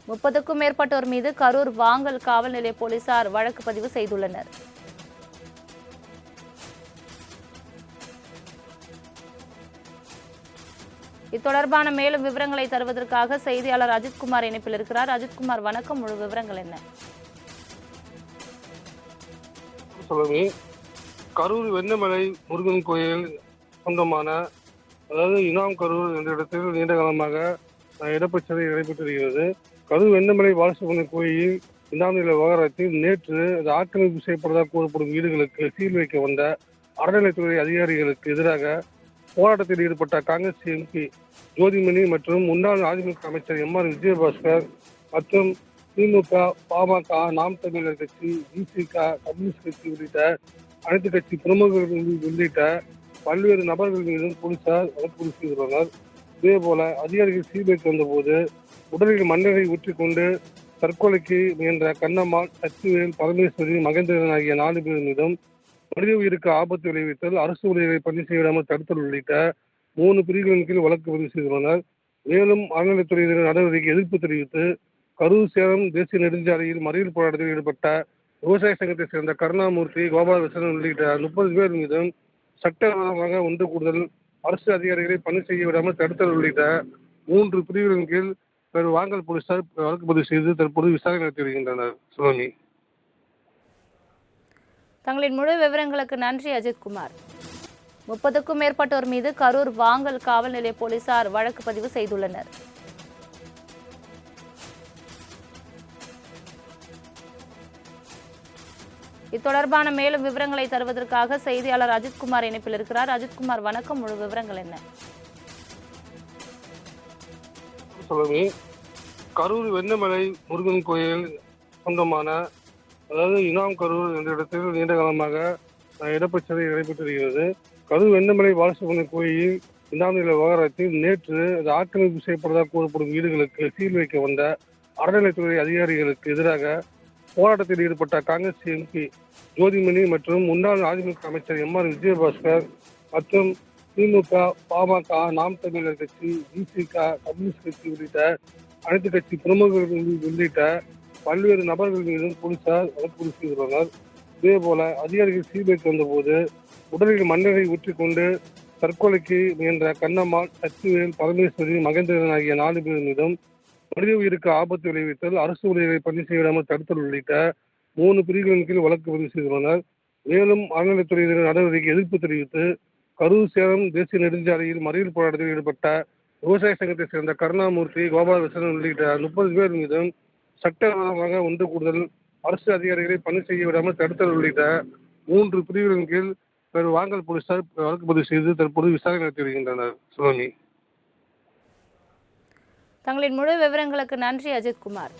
30க்கும் மேற்பட்டோர் மீது கரூர் வாங்கல் காவல் நிலைய போலீசார் வழக்கு பதிவு செய்துள்ளனர். இத்தொடர்பான மேலும் விவரங்களை தருவதற்காக செய்தியாளர் அஜித்குமார் இணைப்பில் இருக்கிறார். அஜித்குமார், வணக்கம். முழு விவரங்கள் என்ன? கரூர் வெண்ணமலை முருகன் கோயில் சொந்தமான அதாவது இனாம் கரூர் என்ற இடத்தில் நீண்ட காலமாக இடப்பச்சதை நடைபெற்று வருகிறது. கரூர் வெண்ணமலை பாலசுப்ரமணிய கோயில் இரண்டாம் நிலை விவகாரத்தில் நேற்று ஆக்கிரமிப்பு செய்யப்பட்டதாக கூறப்படும் வீடுகளுக்கு சீல் வைக்க வந்த அறநிலைத்துறை அதிகாரிகளுக்கு எதிராக போராட்டத்தில் ஈடுபட்ட காங்கிரஸ் எம்பி ஜோதிமணி மற்றும் முன்னாள் அதிமுக அமைச்சர் எம்.ஆர். விஜயபாஸ்கர் மற்றும் திமுக, பாமக, நாம் தமிழர் கட்சி, விசிக, கம்யூனிஸ்ட் கட்சி உள்ளிட்ட அனைத்து கட்சி பிரமுகர்கள் உள்ளிட்ட பல்வேறு நபர்கள் மீதும் போலீசார் வழக்கு பதிவு செய்துள்ளனர். இதேபோல அதிகாரிகள் சீர்வைக்கு வந்தபோது உடலில் மண்ணெண்ணை ஊற்றிக்கொண்டு தற்கொலைக்கு முயன்ற கண்ணம்மாள், சக்திவேல், பரமேஸ்வரி, மகேந்திரன் ஆகிய 4 பேர் மீதும் மனித உயிருக்கு ஆபத்து விளைவித்தல், அரசு ஊழியர்களை பணி செய்யாமல் தடுத்தல் உள்ளிட்ட 3 பிரிவுகளின் கீழ் வழக்கு பதிவு செய்துள்ளனர். மேலும் அறநிலைத்துறையினர் நடவடிக்கைக்கு எதிர்ப்பு தெரிவித்து கரூர் சேலம் தேசிய நெடுஞ்சாலையில் மறியல் போராட்டத்தில் ஈடுபட்ட விவசாய சங்கத்தை சேர்ந்த கருணாமூர்த்தி, கோபாலகிருஷ்ணன் உள்ளிட்ட 30 பேர் மீதும் சட்டவிரோதமாக ஒன்று கூடுதல், அரசு அதிகாரிகளை பணி செய்ய விடாமல் தடுத்தல் உள்ளிட்ட 3 பிரிவுகளின் கீழ் வாங்கல் போலீசார் வழக்கு பதிவு செய்து தற்போது விசாரணை நடத்தி வருகின்றனர். சுவாமி, தங்களின் முழு விவரங்களுக்கு நன்றி அஜித்குமார். 30க்கும் மேற்பட்டோர் மீது கரூர் வாங்கல் காவல் நிலைய போலீசார் வழக்கு பதிவு செய்துள்ளனர். இத்தொடர்பான மேலும் விவரங்களை தருவதற்காக செய்தியாளர் அஜித்குமார் இணைப்பில் இருக்கிறார். அஜித்குமார், வணக்கம். முழு விவரங்கள் என்ன? கரூர் வெண்ணமலை முருகன் கோயில் சொந்தமான அதாவது இனாம் கரூர் என்ற இடத்தில் நீண்ட காலமாக இடப்பச்சதை நடைபெற்று வருகிறது. கரூர் வெண்ணமலை பாலசுப்ரமணிய கோயில் இரண்டாம் நிலை விவகாரத்தில் நேற்று ஆக்கிரமிப்பு செய்யப்பட்டதாக கூறப்படும் வீடுகளுக்கு சீல் வைக்க வந்த அறநிலைத்துறை அதிகாரிகளுக்கு எதிராக போராட்டத்தில் ஈடுபட்ட காங்கிரஸ் எம்பி ஜோதிமணி மற்றும் முன்னாள் அதிமுக அமைச்சர் எம்.ஆர். விஜயபாஸ்கர் மற்றும் திமுக, பாமக, நாம் தமிழர் கட்சி, விசிக, கம்யூனிஸ்ட் கட்சி உள்ளிட்ட அனைத்து கட்சி பிரமுகர்கள் உள்ளிட்ட பல்வேறு நபர்கள் மீதும் போலீசார் வழக்கு பதிவு செய்துள்ளனர். இதேபோல அதிகாரிகள் சீர்வைக்கு வந்தபோது உடலில் மண்ணெண்ணை ஊற்றிக்கொண்டு தற்கொலைக்கு முயன்ற கண்ணம்மாள், சக்திவேல், பரமேஸ்வரி, மகேந்திரன் ஆகிய 4 பேர் மீதும் மனித உயிருக்கு ஆபத்து விளைவித்தல், அரசு ஊழியர்களை பணி செய்யாமல் தடுத்தல் உள்ளிட்ட 3 பிரிவுகளின் கீழ் வழக்கு பதிவு செய்துள்ளனர். மேலும் அறநிலைத்துறையினர் நடவடிக்கைக்கு எதிர்ப்பு தெரிவித்து கரூர் சேலம் தேசிய நெடுஞ்சாலையில் மறியல் போராட்டத்தில் ஈடுபட்ட விவசாய சங்கத்தை சேர்ந்த கருணாமூர்த்தி, கோபாலகிருஷ்ணன் உள்ளிட்ட 30 பேர் மீதும் சட்டவிரோதமாக ஒன்று கூடுதல், அரசு அதிகாரிகளை பணி செய்ய விடாமல் தடுத்தல் உள்ளிட்ட 3 பிரிவுகளின் கீழ் வாங்கல் போலீசார் வழக்கு பதிவு செய்து தற்போது விசாரணை நடத்தி வருகின்றனர். சுவாமி, தங்களின் முழு விவரங்களுக்கு நன்றி அஜித்குமார்.